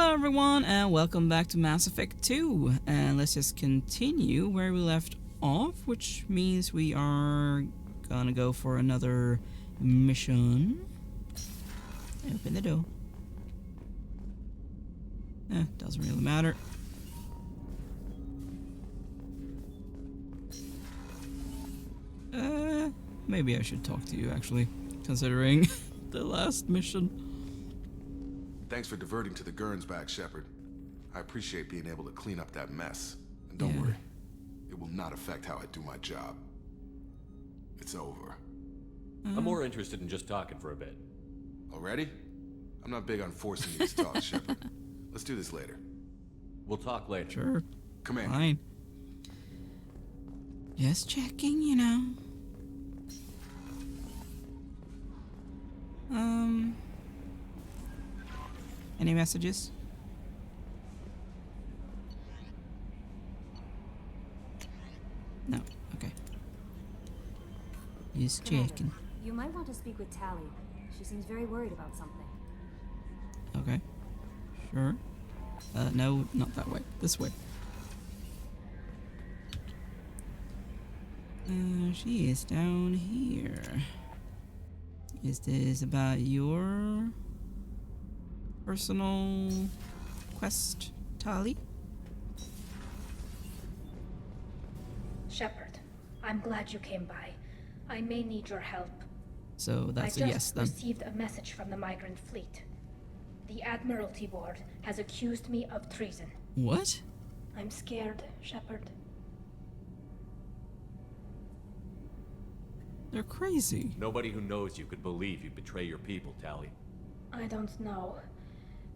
Hello everyone and welcome back to Mass Effect 2, and let's just continue where we left off, which means we are gonna go for another mission. Open the door. Doesn't really matter. Maybe I should talk to you actually, considering the last mission. Thanks for diverting to the Gurns back, Shepard. I appreciate being able to clean up that mess. And don't worry, it will not affect how I do my job. It's over. I'm more interested in just talking for a bit. Already? I'm not big on forcing you to talk, Shepard. Let's do this later. We'll talk later. Sure. Commander. Fine. Just checking, you know. Any messages? No. Okay. Just checking. You might want to speak with Tally. She seems very worried about something. Okay. Sure. No, not that way. This way. She is down here. Is this about your personal quest, Tali? Shepard, I'm glad you came by. I may need your help. So that's a yes then. I just received a message from the Migrant Fleet. The Admiralty Board has accused me of treason. What? I'm scared, Shepard. They're crazy. Nobody who knows you could believe you betray your people, Tally. I don't know.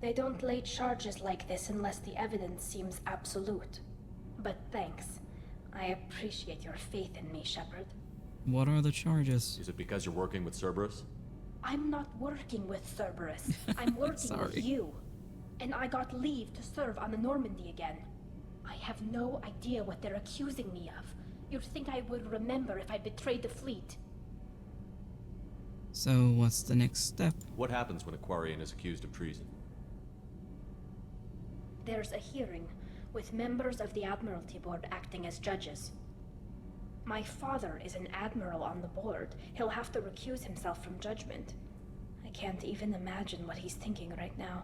They don't lay charges like this unless the evidence seems absolute. But thanks. I appreciate your faith in me, Shepard. What are the charges? Is it because you're working with Cerberus? I'm not working with Cerberus. I'm working with you. And I got leave to serve on the Normandy again. I have no idea what they're accusing me of. You'd think I would remember if I betrayed the fleet. So what's the next step? What happens when a Quarian is accused of treason? There's a hearing, with members of the Admiralty Board acting as judges. My father is an admiral on the board. He'll have to recuse himself from judgment. I can't even imagine what he's thinking right now.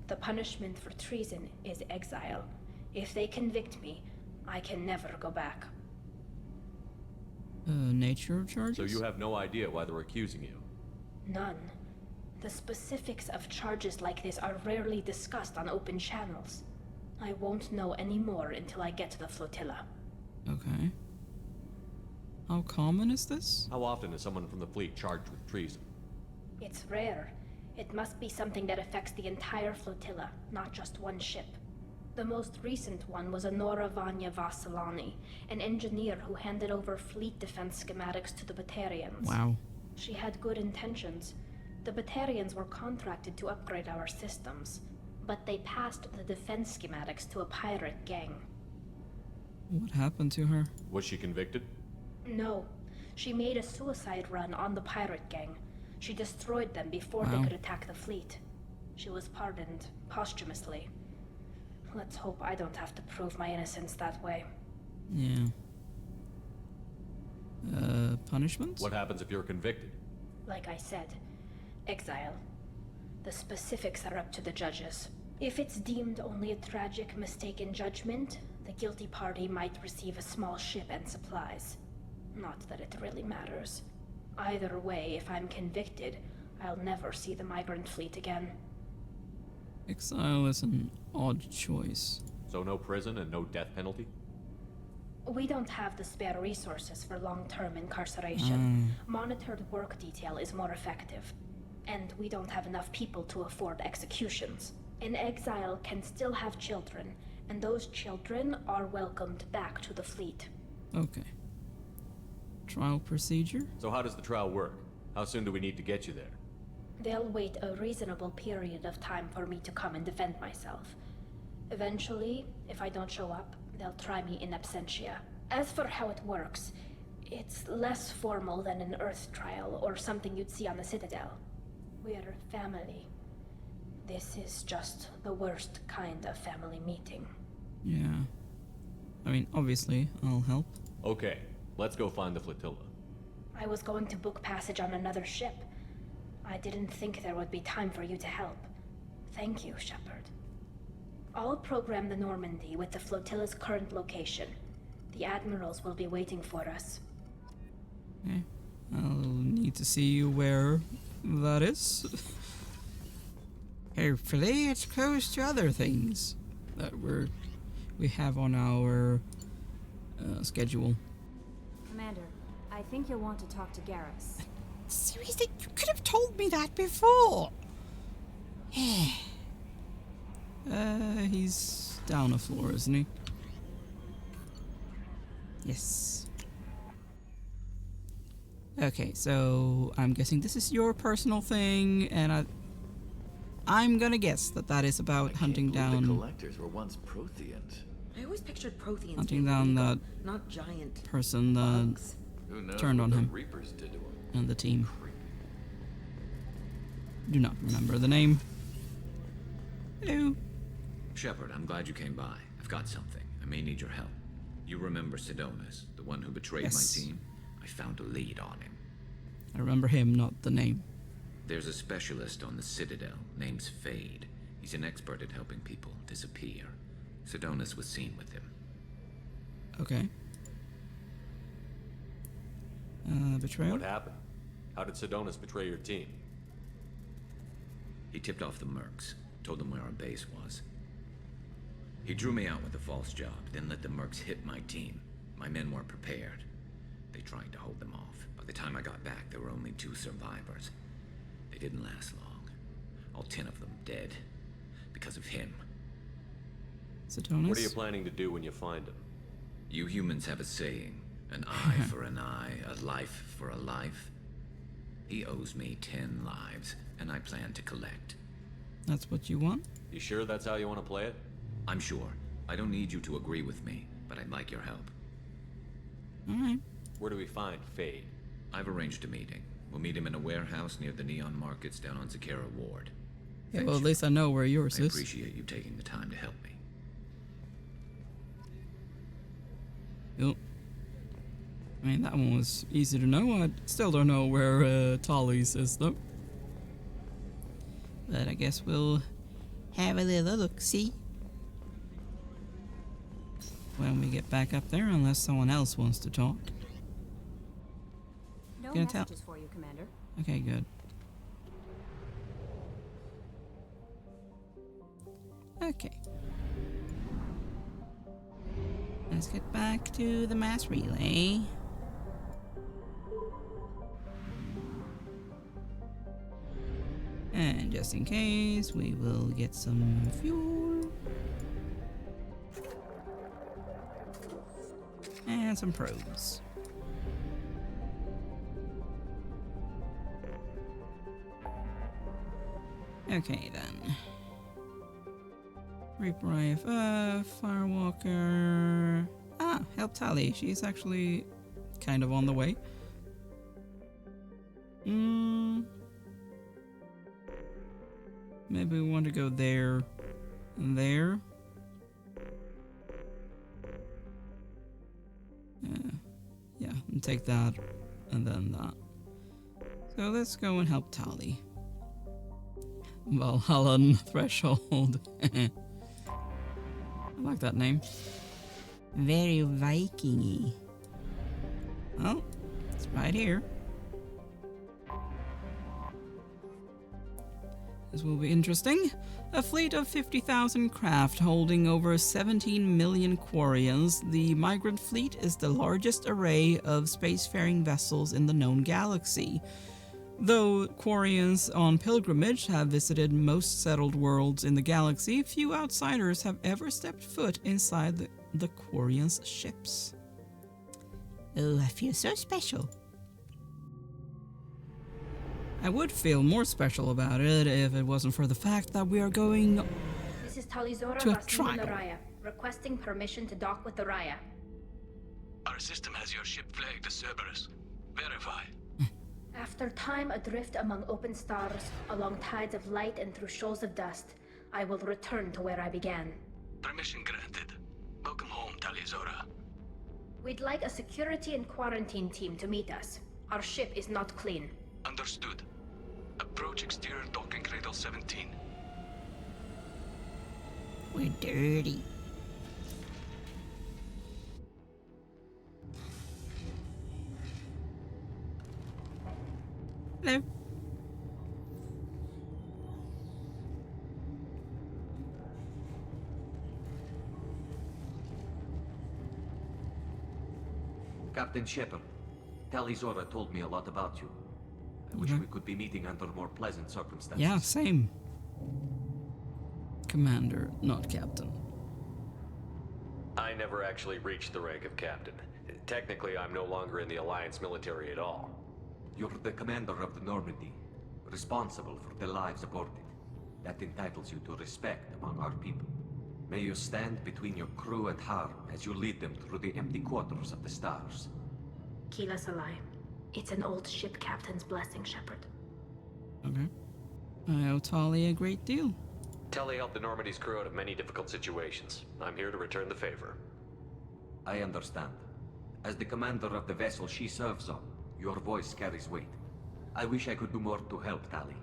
The punishment for treason is exile. If they convict me, I can never go back. Nature of charges? So you have no idea why they're accusing you? None. The specifics of charges like this are rarely discussed on open channels. I won't know any more until I get to the flotilla. Okay. How common is this? How often is someone from the fleet charged with treason? It's rare. It must be something that affects the entire flotilla, not just one ship. The most recent one was Honora Vanya Vassilani, an engineer who handed over fleet defense schematics to the Batarians. Wow. She had good intentions. The Batarians were contracted to upgrade our systems, but they passed the defense schematics to a pirate gang. What happened to her? Was she convicted? No. She made a suicide run on the pirate gang. She destroyed them before they could attack the fleet. She was pardoned posthumously. Let's hope I don't have to prove my innocence that way. Yeah. Punishments? What happens if you're convicted? Like I said, exile. The specifics are up to the judges. If it's deemed only a tragic mistake in judgment, the guilty party might receive a small ship and supplies. Not that it really matters. Either way, if I'm convicted, I'll never see the Migrant Fleet again. Exile is an odd choice. So no prison and no death penalty? We don't have the spare resources for long-term incarceration. Monitored work detail is more effective. And we don't have enough people to afford executions. An exile can still have children, and those children are welcomed back to the fleet. Okay. Trial procedure? So how does the trial work? How soon do we need to get you there? They'll wait a reasonable period of time for me to come and defend myself. Eventually, if I don't show up, they'll try me in absentia. As for how it works, it's less formal than an Earth trial or something you'd see on the Citadel. We're family. This is just the worst kind of family meeting. Yeah. I mean, obviously, I'll help. Okay, let's go find the flotilla. I was going to book passage on another ship. I didn't think there would be time for you to help. Thank you, Shepard. I'll program the Normandy with the flotilla's current location. The admirals will be waiting for us. Okay. I'll need to see where that is. Hopefully it's close to other things that we have on our schedule. Commander, I think you'll want to talk to Garrus. Seriously, you could have told me that before. He's down the floor, isn't he? Yes. Okay, so I'm guessing this is your personal thing, and I'm gonna guess that is about hunting The down, collectors were once Protheans. I always pictured Protheans hunting being down illegal, that not giant person that bugs. Who knows turned what on the him Reapers did to him? and the team. Do not remember the name. Hello. Shepard, I'm glad you came by. I've got something. I may need your help. You remember Sidonus, the one who betrayed Yes. my team? I found a lead on him. I remember him, not the name. There's a specialist on the Citadel, name's Fade. He's an expert at helping people disappear. Sidonus was seen with him. Okay. Betrayal? What happened? How did Sidonus betray your team? He tipped off the mercs, told them where our base was. He drew me out with a false job, then let the mercs hit my team. My men weren't prepared. They tried to hold them off. By the time I got back, there were only 2 survivors. They didn't last long. All 10 of them dead. Because of him. Sidonus? What are you planning to do when you find him? You humans have a saying. An eye for an eye, a life for a life. He owes me 10 lives, and I plan to collect. That's what you want? You sure that's how you want to play it? I'm sure. I don't need you to agree with me, but I'd like your help. Alright. Where do we find Fade? I've arranged a meeting. We'll meet him in a warehouse near the Neon Markets down on Zakera Ward. Yeah, Thanks, well, at least I know where yours I is. appreciate you taking the time to help me. Yep. I mean, that one was easy to know. I still don't know where Tali's is, though. But I guess we'll have a little look-see when we get back up there, unless someone else wants to talk. No Gonna tell- messages for you, Commander. Okay, good. Okay. Let's get back to the mass relay. And just in case, we will get some fuel. And some probes. Okay then. Reaper IFF, Firewalker. Ah, help Tali. She's actually kind of on the way. Maybe we want to go there and there. Yeah, and take that and then that. So let's go and help Tali. Valhalla Threshold. I like that name. Very Viking-y. Well, it's right here. This will be interesting. A fleet of 50,000 craft holding over 17 million Quarians, the Migrant Fleet is the largest array of spacefaring vessels in the known galaxy. Though Quarians on pilgrimage have visited most settled worlds in the galaxy, few outsiders have ever stepped foot inside the Quarians' ships. Oh, I feel so special. I would feel more special about it if it wasn't for the fact that we are going This is Talizora to a Vasily trial. Raya, requesting permission to dock with the Raya. Our system has your ship flagged as Cerberus. Verify. After time adrift among open stars, along tides of light and through shoals of dust, I will return to where I began. Permission granted. Welcome home, Talizora. We'd like a security and quarantine team to meet us. Our ship is not clean. Understood. Approach exterior docking cradle 17. We're dirty. Hello. Captain Shepard, Talizora told me a lot about you. I wish we could be meeting under more pleasant circumstances. Yeah, same. Commander, not captain. I never actually reached the rank of captain. Technically, I'm no longer in the Alliance military at all. You're the commander of the Normandy, responsible for the lives aborted. That entitles you to respect among our people. May you stand between your crew and harm as you lead them through the empty quarters of the stars. Kila Salai. It's an old ship captain's blessing, Shepard. Okay. I owe Tali a great deal. Telly helped the Normandy's crew out of many difficult situations. I'm here to return the favor. I understand. As the commander of the vessel she serves on, your voice carries weight. I wish I could do more to help, Tali.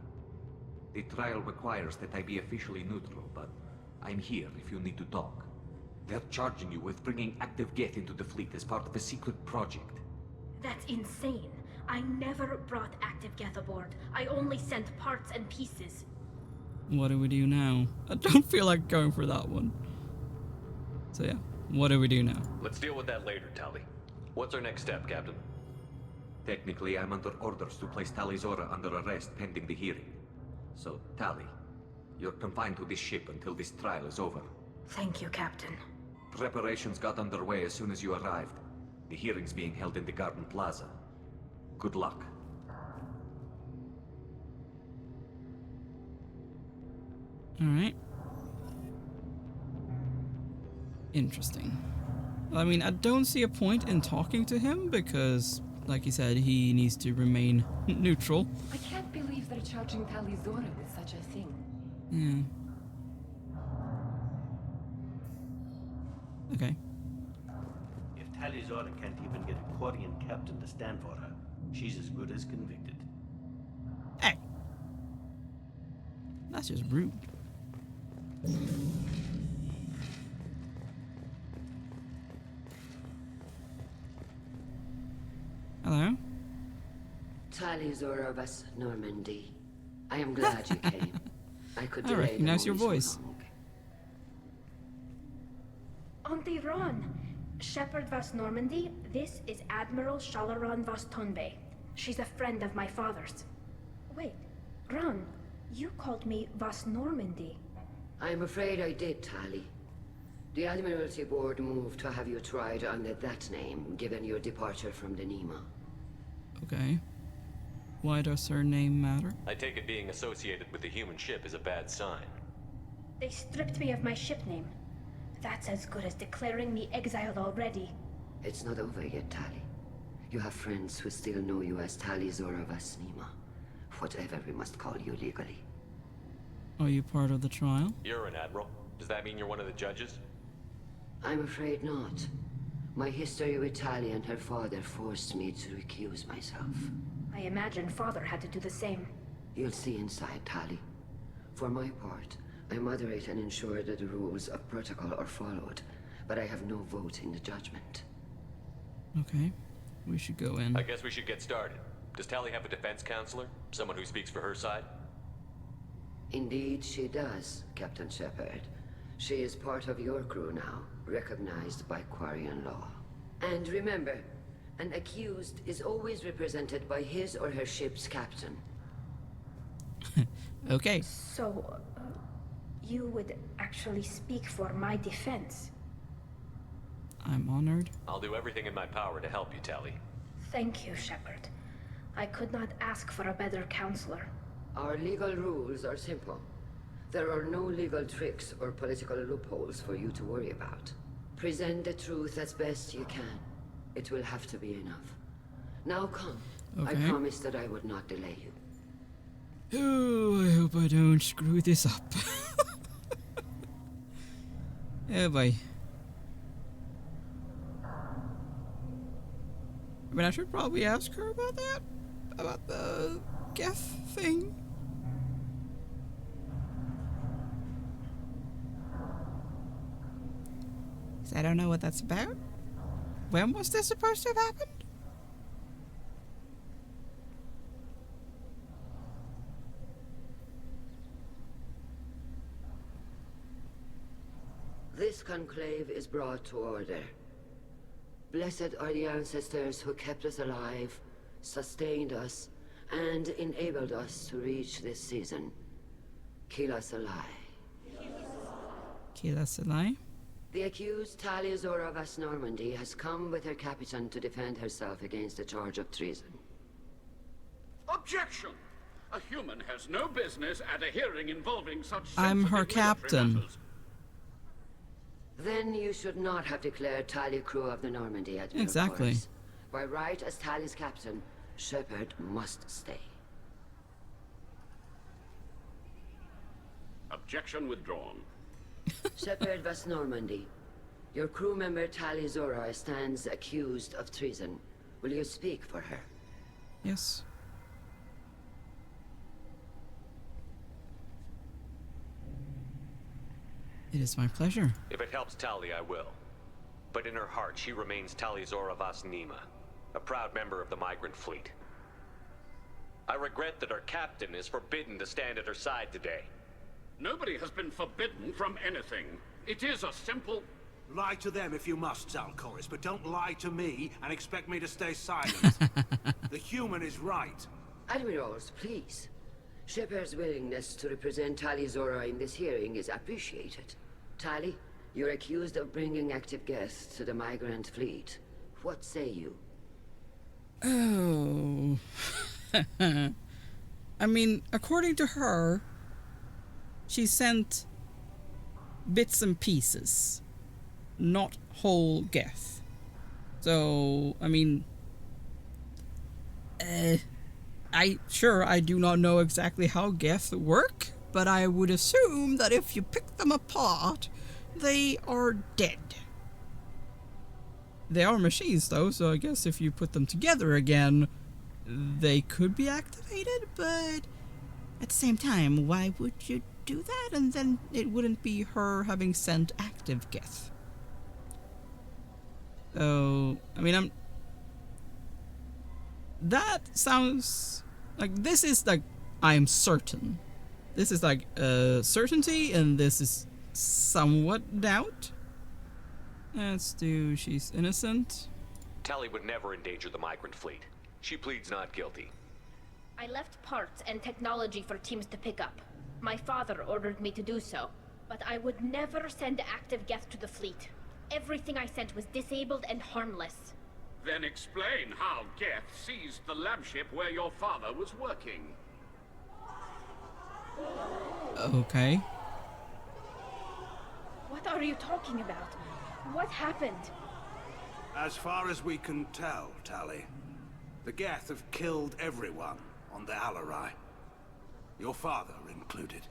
The trial requires that I be officially neutral, but I'm here if you need to talk. They're charging you with bringing active Geth into the fleet as part of a secret project. That's insane. I never brought active Geth aboard. I only sent parts and pieces. What do we do now? I don't feel like going for that one. So yeah, what do we do now? Let's deal with that later, Tali. What's our next step, Captain? Technically, I'm under orders to place Talizora under arrest pending the hearing. So, Tali, you're confined to this ship until this trial is over. Thank you, Captain. Preparations got underway as soon as you arrived. The hearing's being held in the Garden Plaza. Good luck. Alright. Interesting. I mean, I don't see a point in talking to him because, like you said, he needs to remain neutral. I can't believe they're charging Talizora with such a thing. Yeah. Okay. If Talizora can't even get a Quarian captain to stand for her, she's as good as convicted. Hey! That's just rude. Hello? Talizora of us, Normandy. I am glad you came. I could I delay recognize your them only voice. so long. Auntie Ron! Shepard vas Normandy, this is Admiral Shalaron vas Tonbe. She's a friend of my father's. Wait, Ron, you called me vas Normandy. I'm afraid I did, Tali. The Admiralty Board moved to have you tried under that name, given your departure from the Nima. Okay. Why does her name matter? I take it being associated with the human ship is a bad sign. They stripped me of my ship name. That's as good as declaring me exiled already. It's not over yet, Tali. You have friends who still know you as Talizora vas Nima. Whatever we must call you legally. Are you part of the trial? You're an admiral. Does that mean you're one of the judges? I'm afraid not. My history with Tali and her father forced me to recuse myself. I imagine father had to do the same. You'll see inside, Tali. For my part, I moderate and ensure that the rules of protocol are followed, but I have no vote in the judgment. Okay. We should go in. I guess we should get started. Does Tali have a defense counselor? Someone who speaks for her side? Indeed, she does, Captain Shepard. She is part of your crew now, recognized by Quarian law. And remember, an accused is always represented by his or her ship's captain. Okay. So, you would actually speak for my defense? I'm honored. I'll do everything in my power to help you, Tali. Thank you, Shepard. I could not ask for a better counselor. Our legal rules are simple. There are no legal tricks or political loopholes for you to worry about. Present the truth as best you can. It will have to be enough. Now come. I Okay. promised that I would not delay you. Oh, I hope I don't screw this up. Oh boy. I mean, I should probably ask her about that. About the Geth thing. Because I don't know what that's about. When was this supposed to have happened? This conclave is brought to order. Blessed are the ancestors who kept us alive, sustained us, and enabled us to reach this season. Kila Salai. Kila Salai. The accused Taliazora of West Normandy has come with her captain to defend herself against the charge of treason. Objection! A human has no business at a hearing involving such I'm her sensitive military captain. matters. Then you should not have declared Tali crew of the Normandy Admiral Exactly. Force. By right as Tali's captain, Shepard must stay. Objection withdrawn. Shepard West Normandy, your crew member Tali Zora stands accused of treason. Will you speak for her? Yes. It is my pleasure. If it helps Tali, I will. But in her heart, she remains Talizora Vas Nima, a proud member of the Migrant Fleet. I regret that our captain is forbidden to stand at her side today. Nobody has been forbidden from anything. It is a simple... Lie to them if you must, Zalcoris, but don't lie to me and expect me to stay silent. The human is right. Admirals, please. Shepard's willingness to represent Tali Zora in this hearing is appreciated. Tali, you're accused of bringing active guests to the Migrant Fleet. What say you? Oh. I mean, according to her, she sent bits and pieces, not whole Geth. So, I mean, I do not know exactly how Geth work, but I would assume that if you pick them apart, they are dead. They are machines though, so I guess if you put them together again, they could be activated, but at the same time, why would you do that? And then it wouldn't be her having sent active Geth. So, I mean, that sounds like this is like, I'm certain. This is like certainty, and this is somewhat doubt. Let's do she's innocent. Tali would never endanger the Migrant Fleet. She pleads not guilty. I left parts and technology for teams to pick up. My father ordered me to do so, but I would never send active Geth to the fleet. Everything I sent was disabled and harmless. Then explain how Geth seized the lab ship where your father was working. Okay. What are you talking about? What happened? As far as we can tell, Tali, the Geth have killed everyone on the Alarai. Your father included.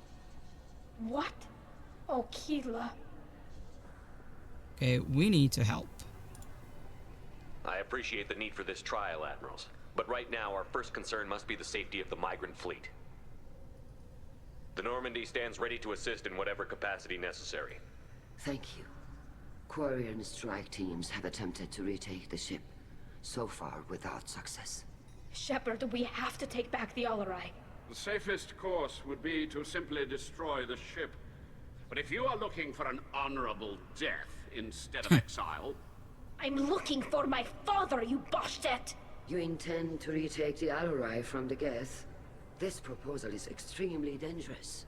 What? Oh, Kila. Okay, we need to help. I appreciate the need for this trial, Admirals. But right now, our first concern must be the safety of the Migrant Fleet. The Normandy stands ready to assist in whatever capacity necessary. Thank you. Quarian strike teams have attempted to retake the ship, so far without success. Shepard, we have to take back the Alarai. The safest course would be to simply destroy the ship. But if you are looking for an honorable death instead of exile... I'm looking for my father, you bastet! You intend to retake the Alarai from the Geth? This proposal is extremely dangerous.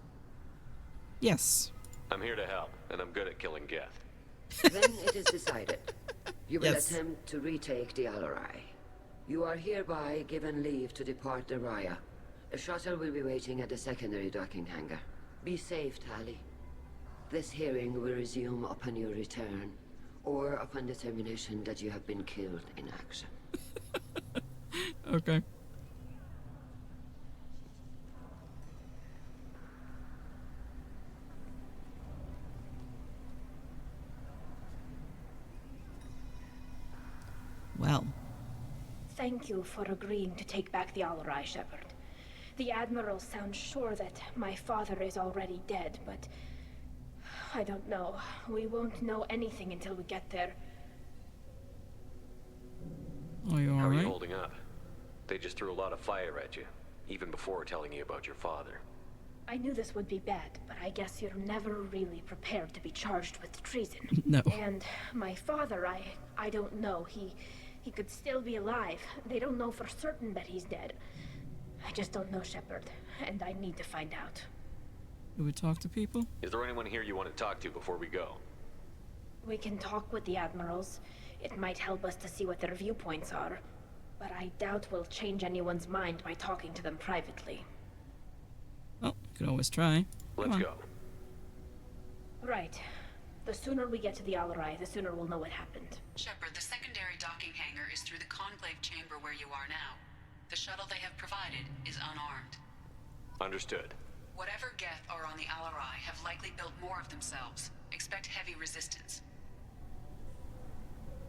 Yes. I'm here to help, and I'm good at killing Geth. Then it is decided. You will Yes. attempt to retake the Alarai. You are hereby given leave to depart the Raya. A shuttle will be waiting at the secondary docking hangar. Be safe, Tali. This hearing will resume upon your return, or upon determination that you have been killed in action. Okay. well. Thank you for agreeing to take back the Alarai, Shepard. The Admiral sounds sure that my father is already dead, but I don't know. We won't know anything until we get there. Are you How are alright? you holding up? They just threw a lot of fire at you, even before telling you about your father. I knew this would be bad, but I guess you're never really prepared to be charged with treason. No. And my father, I don't know. He could still be alive. They don't know for certain that he's dead. I just don't know, Shepard, and I need to find out. Do we talk to people? Is there anyone here you want to talk to before we go? We can talk with the Admirals. It might help us to see what their viewpoints are. But I doubt we'll change anyone's mind by talking to them privately. Well, could always try. Let's go. Right. The sooner we get to the Alarai, the sooner we'll know what happened. Shepard, the secondary docking hangar is through the conclave chamber where you are now. The shuttle they have provided is unarmed. Understood. Whatever Geth are on the Alarai have likely built more of themselves. Expect heavy resistance.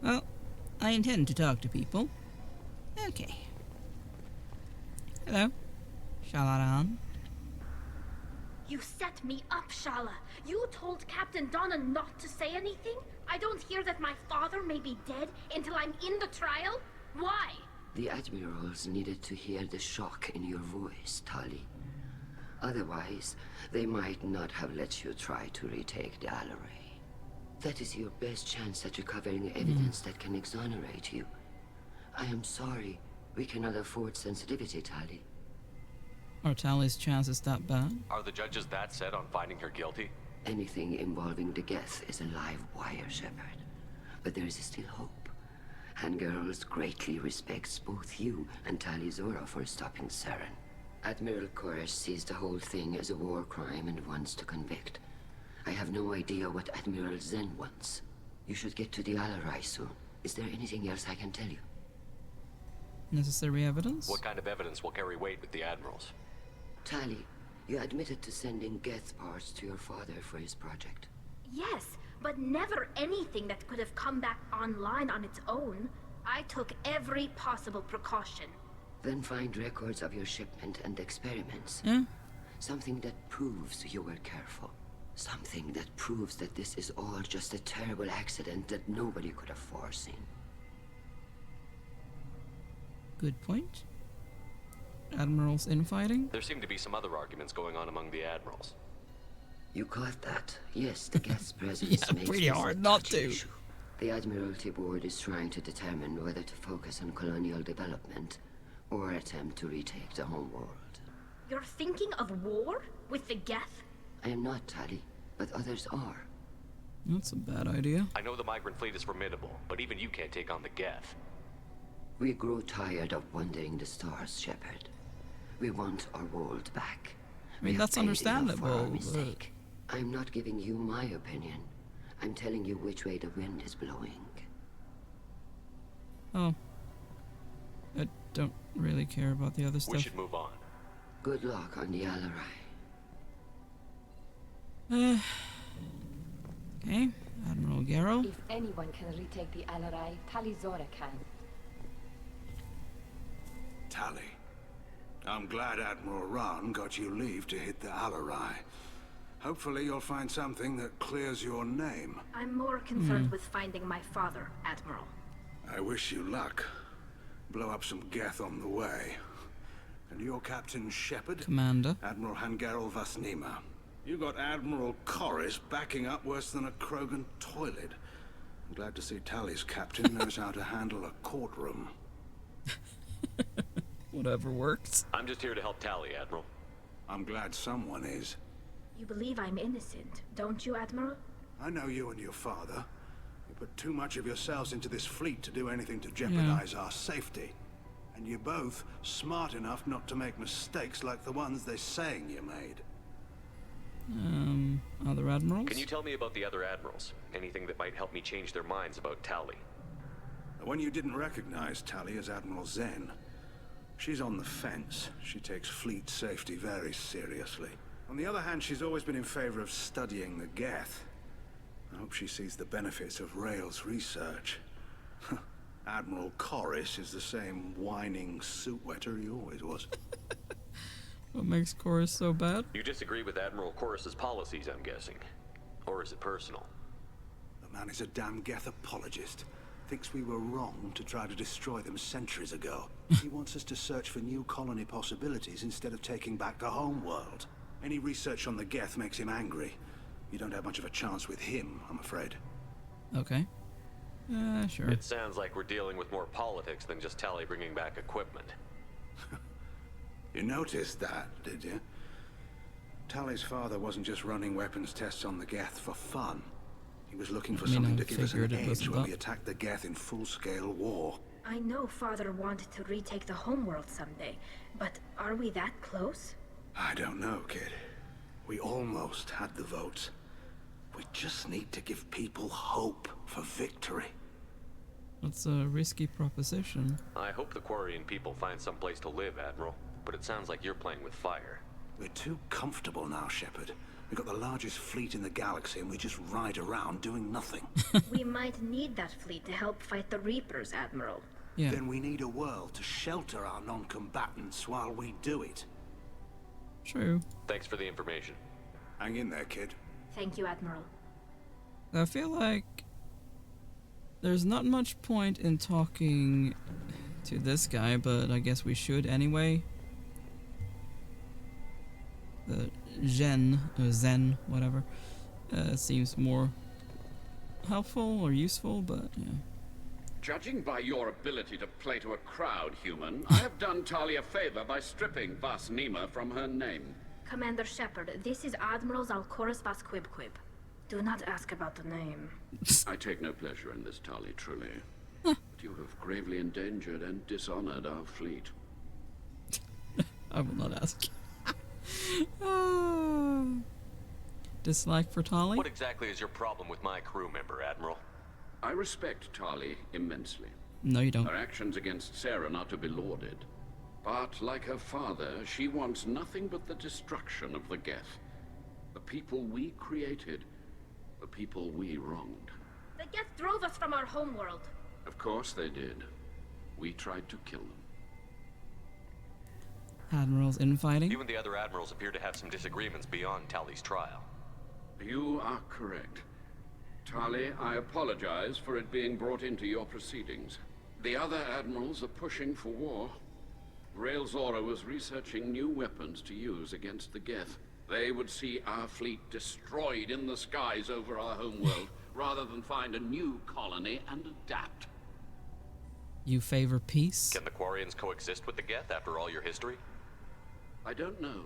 Well, I intend to talk to people. Okay. Hello. Shalaran. You set me up, Shala. You told Captain Donna not to say anything? I don't hear that my father may be dead until I'm in the trial? Why? The Admirals needed to hear the shock in your voice, Tali. Otherwise, they might not have let you try to retake the Alarai. That is your best chance at recovering evidence that can exonerate you. I am sorry. We cannot afford sensitivity, Tali. Are Tali's chances that bad? Are the judges that set on finding her guilty? Anything involving the Geth is a live wire, Shepard. But there is still hope. And girls greatly respects both you and Tali Zora for stopping Saren. Admiral Koresh sees the whole thing as a war crime and wants to convict. I have no idea what Admiral Zen wants. You should get to the Alarai soon. Is there anything else I can tell you? Necessary evidence? What kind of evidence will carry weight with the Admirals? Tali, you admitted to sending Geth parts to your father for his project. Yes, but never anything that could have come back online on its own. I took every possible precaution. Then find records of your shipment and experiments. Something that proves you were careful. Something that proves that this is all just a terrible accident that nobody could have foreseen. Good point. Admirals infighting? There seem to be some other arguments going on among the Admirals. You caught that? Yes, the Geth's presence makes pretty this hard a not touchy to. issue. The Admiralty Board is trying to determine whether to focus on colonial development or attempt to retake the homeworld. You're thinking of war? With the Geth? I am not, Tali, but others are. That's a bad idea. I know the Migrant Fleet is formidable, but even you can't take on the Geth. We grow tired of wandering the stars, Shepard. We want our world back. I mean, that's understandable. Mistake. I'm not giving you my opinion. I'm telling you which way the wind is blowing. Oh. I don't really care about the other stuff. We should move on. Good luck on the Alarai. Okay, Admiral Garrow. If anyone can retake the Alarai, Tali Zora can. Tali, I'm glad Admiral Rahn got you leave to hit the Alarai. Hopefully you'll find something that clears your name. I'm more concerned with finding my father, Admiral. I wish you luck. Blow up some Geth on the way. And you're Captain Shepard? Commander. Admiral Hangarel Vasnima. You got Admiral Corris backing up worse than a Krogan toilet. I'm glad to see Tali's captain knows how to handle a courtroom. Whatever works. I'm just here to help Tali, Admiral. I'm glad someone is. You believe I'm innocent, don't you, Admiral? I know you and your father. You put too much of yourselves into this fleet to do anything to jeopardize our safety. And you're both smart enough not to make mistakes like the ones they're saying you made. Other admirals? Can you tell me about the other Admirals? Anything that might help me change their minds about Tali? The one you didn't recognize, Tali, is Admiral Zen. She's on the fence. She takes fleet safety very seriously. On the other hand, she's always been in favor of studying the Geth. I hope she sees the benefits of Rail's research. Admiral Corris is the same whining suit wetter he always was. What makes Chorus so bad? You disagree with Admiral Corus's policies, I'm guessing. Or is it personal? The man is a damn Geth apologist. Thinks we were wrong to try to destroy them centuries ago. He wants us to search for new colony possibilities instead of taking back the home world. Any research on the Geth makes him angry. You don't have much of a chance with him, I'm afraid. Okay. Sure. It sounds like we're dealing with more politics than just Tali bringing back equipment. You noticed that, did you? Tali's father wasn't just running weapons tests on the Geth for fun. He was looking for something to give us an edge when we attacked the Geth in full-scale war. I know Father wanted to retake the homeworld someday, but are we that close? I don't know, kid. We almost had the votes. We just need to give people hope for victory. That's a risky proposition. I hope the Quarian people find some place to live, Admiral. But it sounds like you're playing with fire. We're too comfortable now, Shepard. We've got the largest fleet in the galaxy and we just ride around doing nothing. We might need that fleet to help fight the Reapers, Admiral. Yeah. Then we need a world to shelter our non-combatants while we do it. True. Thanks for the information. Hang in there, kid. Thank you, Admiral. I feel like there's not much point in talking to this guy, but I guess we should anyway. Zen, whatever, seems more helpful or useful, but yeah. Judging by your ability to play to a crowd, human, I have done Tali a favor by stripping Vas Nima from her name. Commander Shepard, this is Admiral Zalcoris Vas Quibquib. Do not ask about the name. I take no pleasure in this, Tali, truly. But you have gravely endangered and dishonored our fleet. I will not ask. Dislike for Tali? What exactly is your problem with my crew member, Admiral? I respect Tali immensely. No, you don't. Her actions against Sarah are to be lauded. But like her father, she wants nothing but the destruction of the Geth. The people we created, the people we wronged. The Geth drove us from our homeworld. Of course they did. We tried to kill them. Admirals infighting? You and the other admirals appear to have some disagreements beyond Tali's trial. You are correct. Tali, I apologize for it being brought into your proceedings. The other admirals are pushing for war. Rael Zora was researching new weapons to use against the Geth. They would see our fleet destroyed in the skies over our homeworld, rather than find a new colony and adapt. You favor peace? Can the Quarians coexist with the Geth after all your history? I don't know.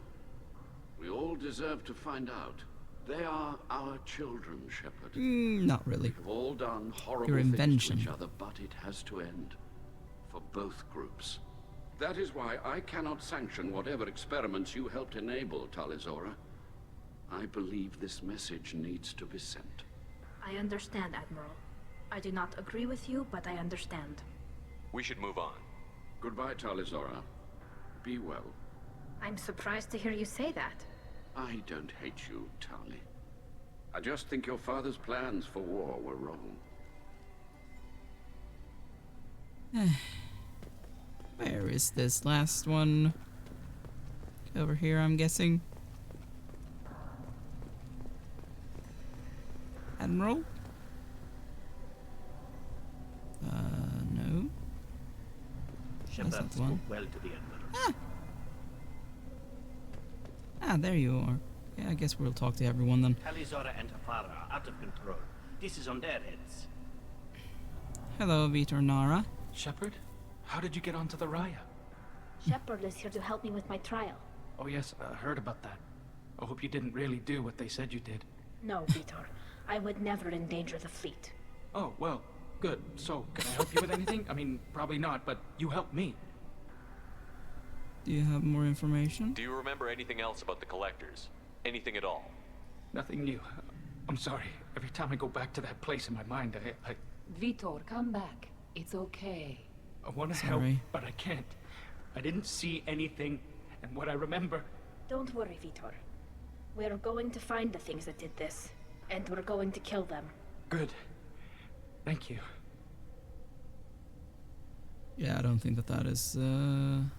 We all deserve to find out. They are our children, Shepard. Not really. We've all done horrible Your things invention. to each other, but it has to end. For both groups. That is why I cannot sanction whatever experiments you helped enable, Tali Zora. I believe this message needs to be sent. I understand, Admiral. I do not agree with you, but I understand. We should move on. Goodbye, Tali Zora. Be well. I'm surprised to hear you say that. I don't hate you, Tali. I just think your father's plans for war were wrong. Where is this last one? Over here, I'm guessing. Admiral? No. Shepard That's not the spoke one. well to the Admiral. Ah, there you are. Yeah, I guess we'll talk to everyone then. Tali Zora and her father are out of control. This is on their heads. Hello, Vitor Nara. Shepard? How did you get onto the Raya? Shepard is here to help me with my trial. Oh yes, I heard about that. I hope you didn't really do what they said you did. No, Vitor. I would never endanger the fleet. Oh, well, good. So, can I help you with anything? I mean, probably not, but you helped me. Do you have more information? Do you remember anything else about the Collectors? Anything at all? Nothing new. I'm sorry. Every time I go back to that place in my mind, I Vitor, come back. It's okay. I want to help, but I can't. I didn't see anything, and what I remember... Don't worry, Vitor. We're going to find the things that did this, and we're going to kill them. Good. Thank you. Yeah, I don't think that is going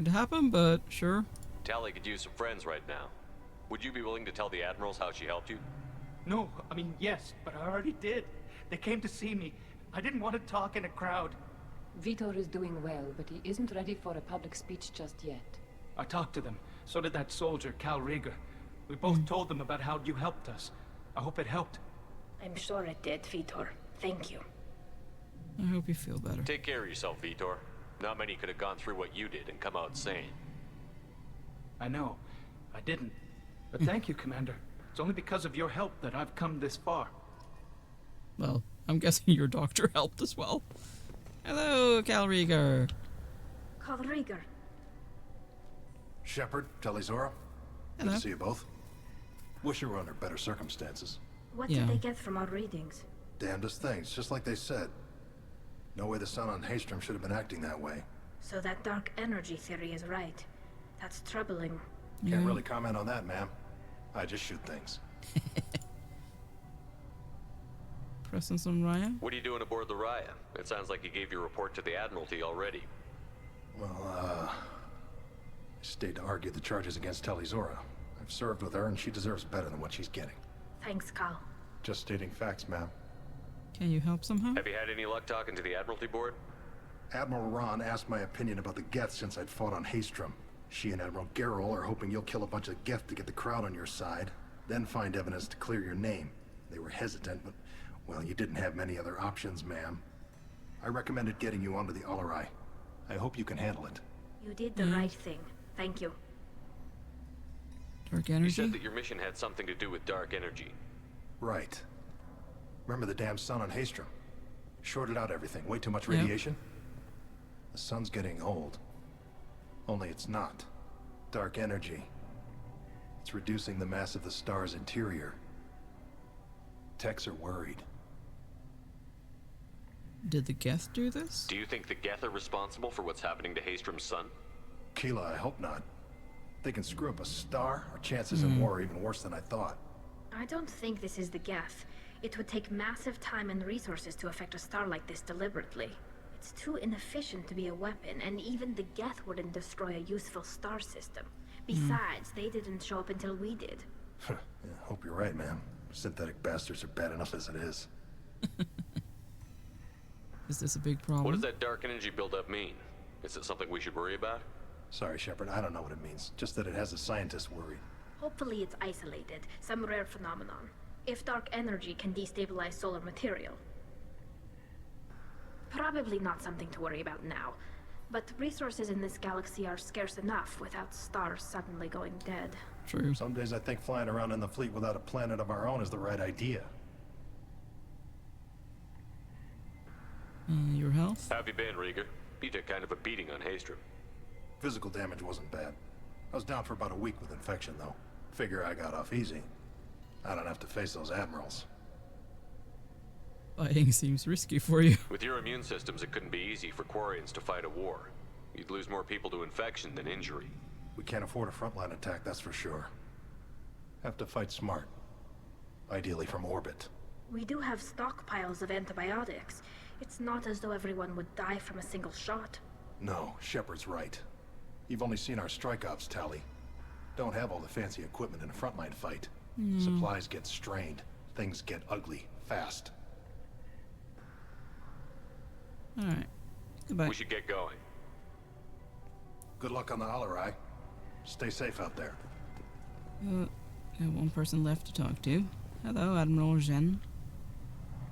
to happen, but sure. Tally could use some friends right now. Would you be willing to tell the admirals how she helped you? No, I mean, yes, but I already did. They came to see me. I didn't want to talk in a crowd. Vitor is doing well, but he isn't ready for a public speech just yet. I talked to them. So did that soldier, Cal Rieger. We both told them about how you helped us. I hope it helped. I'm sure it did, Vitor. Thank you. I hope you feel better. Take care of yourself, Vitor. Not many could have gone through what you did and come out sane. I know. I didn't. But thank you, Commander. It's only because of your help that I've come this far. Well, I'm guessing your doctor helped as well. Hello, Cal Rieger. Cal Rieger. Shepard, Talizora. Good to see you both. Wish you were under better circumstances. What did they get from our readings? Damnedest things, just like they said. No way the sun on Haystrom should have been acting that way. So that dark energy theory is right. That's troubling. Can't really comment on that, ma'am. I just shoot things. Presence on Raya? What are you doing aboard the Raya? It sounds like you gave your report to the Admiralty already. Well, I stayed to argue the charges against Talizora. I've served with her, and she deserves better than what she's getting. Thanks, Cal. Just stating facts, ma'am. Can you help somehow? Have you had any luck talking to the Admiralty board? Admiral Ron asked my opinion about the Geth since I'd fought on Haystrom. She and Admiral Garrel are hoping you'll kill a bunch of Geth to get the crowd on your side, then find evidence to clear your name. They were hesitant, but, well, you didn't have many other options, ma'am. I recommended getting you onto the Alarai. I hope you can handle it. You did the right thing. Thank you. Dark energy? You said that your mission had something to do with dark energy. Right. Remember the damn sun on Haystrom? Shorted out everything. Way too much radiation? The sun's getting old. Only it's not. Dark energy. It's reducing the mass of the star's interior. Techs are worried. Did the Geth do this? Do you think the Geth are responsible for what's happening to Haystrom's sun? Keela, I hope not. They can screw up a star. Our chances in war are even worse than I thought. I don't think this is the Geth. It would take massive time and resources to affect a star like this deliberately. It's too inefficient to be a weapon, and even the Geth wouldn't destroy a useful star system. Besides, they didn't show up until we did. Yeah, hope you're right, ma'am. Synthetic bastards are bad enough as it is. Is this a big problem? What does that dark energy buildup mean? Is it something we should worry about? Sorry, Shepard, I don't know what it means. Just that it has a scientist worried. Hopefully it's isolated, some rare phenomenon. If dark energy can destabilize solar material. Probably not something to worry about now. But resources in this galaxy are scarce enough without stars suddenly going dead. True. Some days I think flying around in the fleet without a planet of our own is the right idea. Your health? How have you been, Rieger? You took kind of a beating on Haystrom. Physical damage wasn't bad. I was down for about a week with infection, though. Figure I got off easy. I don't have to face those admirals. Fighting seems risky for you. With your immune systems, it couldn't be easy for Quarians to fight a war. You'd lose more people to infection than injury. We can't afford a frontline attack, that's for sure. Have to fight smart. Ideally from orbit. We do have stockpiles of antibiotics. It's not as though everyone would die from a single shot. No, Shepard's right. You've only seen our strike ops tally. Don't have all the fancy equipment in a frontline fight. Supplies get strained. Things get ugly, fast. Alright. Goodbye. We should get going. Good luck on the Alarai. Stay safe out there. Got one person left to talk to. Hello, Admiral Jen.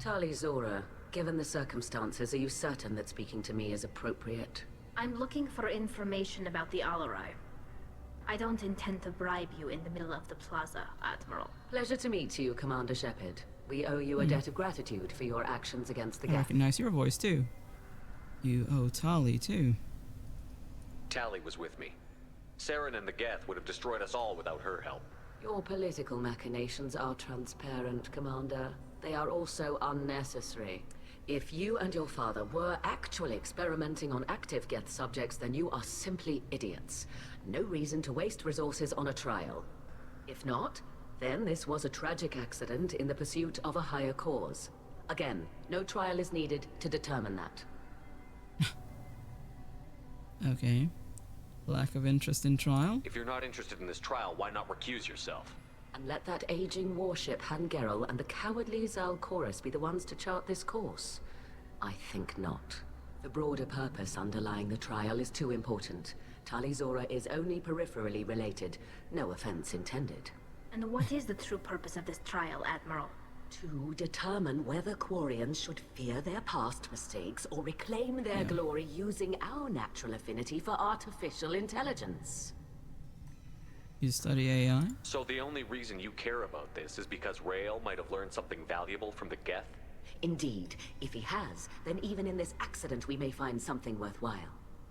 Talizora, given the circumstances, are you certain that speaking to me is appropriate? I'm looking for information about the Alarai. I don't intend to bribe you in the middle of the plaza, Admiral. Pleasure to meet you, Commander Shepard. We owe you a debt of gratitude for your actions against the I Geth. recognize your voice, too. You owe Tali, too. Tally was with me. Saren and the Geth would have destroyed us all without her help. Your political machinations are transparent, Commander. They are also unnecessary. If you and your father were actually experimenting on active Geth subjects, then you are simply idiots. No reason to waste resources on a trial. If not, then this was a tragic accident in the pursuit of a higher cause. Again, no trial is needed to determine that. Okay. Lack of interest in trial? If you're not interested in this trial, why not recuse yourself? And let that aging warship Hangerel and the cowardly Zalcorus be the ones to chart this course? I think not. The broader purpose underlying the trial is too important. Tali Zora is only peripherally related. No offense intended. And what is the true purpose of this trial, Admiral? To determine whether Quarians should fear their past mistakes or reclaim their glory using our natural affinity for artificial intelligence. You study AI? So the only reason you care about this is because Rael might have learned something valuable from the Geth? Indeed. If he has, then even in this accident we may find something worthwhile.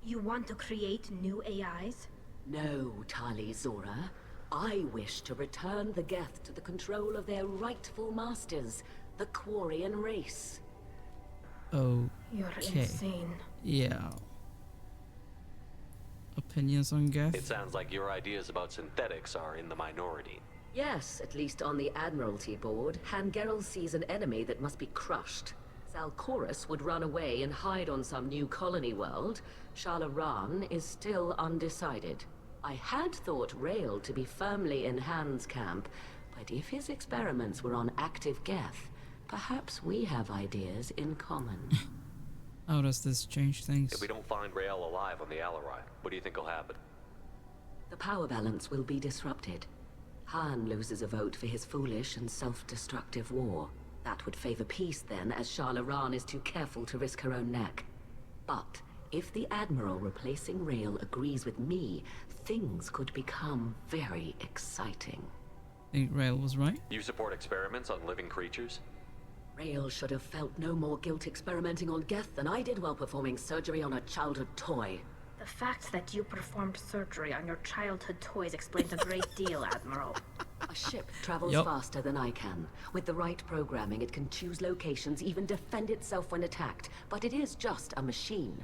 You want to create new AIs? No, Tali Zora. I wish to return the Geth to the control of their rightful masters, the Quarian race. Okay. You're insane. Yeah. Opinions on Geth? It sounds like your ideas about synthetics are in the minority. Yes, at least on the Admiralty board, Hangerel sees an enemy that must be crushed. Zalcorus would run away and hide on some new colony world. Shalaran is still undecided. I had thought Rael to be firmly in Han's camp, but if his experiments were on active Geth, perhaps we have ideas in common. How does this change things? If we don't find Rael alive on the Alarai, what do you think will happen? The power balance will be disrupted. Han loses a vote for his foolish and self-destructive war. That would favor peace then, as Shalaran is too careful to risk her own neck. But if the Admiral replacing Rael agrees with me, things could become very exciting. Think Rael was right? You support experiments on living creatures? Rael should have felt no more guilt experimenting on Geth than I did while performing surgery on a childhood toy. The fact that you performed surgery on your childhood toys explains a great deal, Admiral. A ship travels faster than I can. With the right programming, it can choose locations, even defend itself when attacked. But it is just a machine.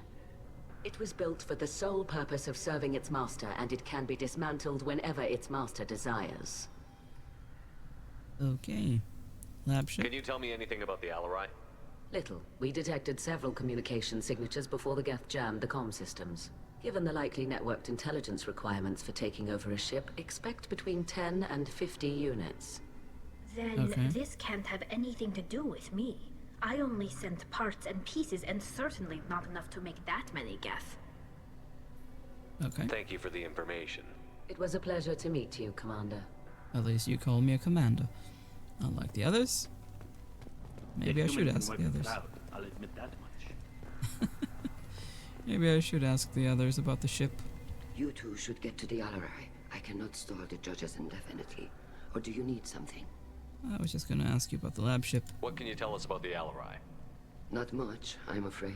It was built for the sole purpose of serving its master, and it can be dismantled whenever its master desires. Okay. Lab ship? Can you tell me anything about the Alarai? Little. We detected several communication signatures before the Geth jammed the comm systems. Given the likely networked intelligence requirements for taking over a ship, expect between 10 and 50 units. Then this can't have anything to do with me. I only sent parts and pieces, and certainly not enough to make that many Geth. Okay. Thank you for the information. It was a pleasure to meet you, Commander. At least you call me a commander. Unlike the others. Maybe I should ask the others. I'll admit that much. Maybe I should ask the others about the ship. You two should get to the Alarai. I cannot stall the judges indefinitely. Or do you need something? I was just gonna ask you about the lab ship. What can you tell us about the Alarai? Not much, I'm afraid.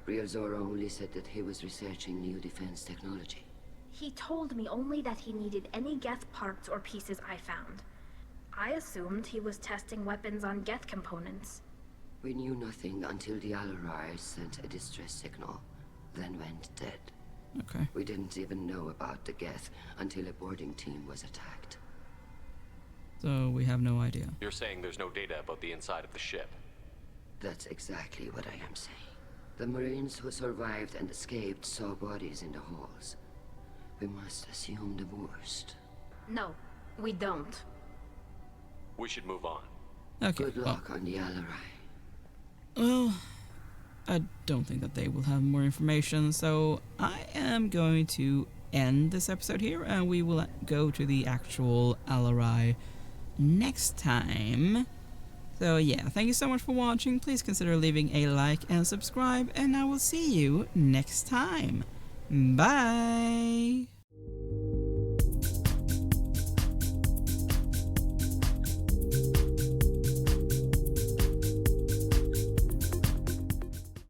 Real Zora only said that he was researching new defense technology. He told me only that he needed any Geth parts or pieces I found. I assumed he was testing weapons on Geth components. We knew nothing until the Alarai sent a distress signal, then went dead. Okay. We didn't even know about the Geth until a boarding team was attacked. So we have no idea. You're saying there's no data about the inside of the ship? That's exactly what I am saying. The Marines who survived and escaped saw bodies in the halls. We must assume the worst. No, we don't. We should move on. Okay. Good luck on the Alarai. Well, I don't think that they will have more information, so I am going to end this episode here, and we will go to the actual Alarai next time. So yeah, thank you so much for watching. Please consider leaving a like and subscribe, and I will see you next time. Bye!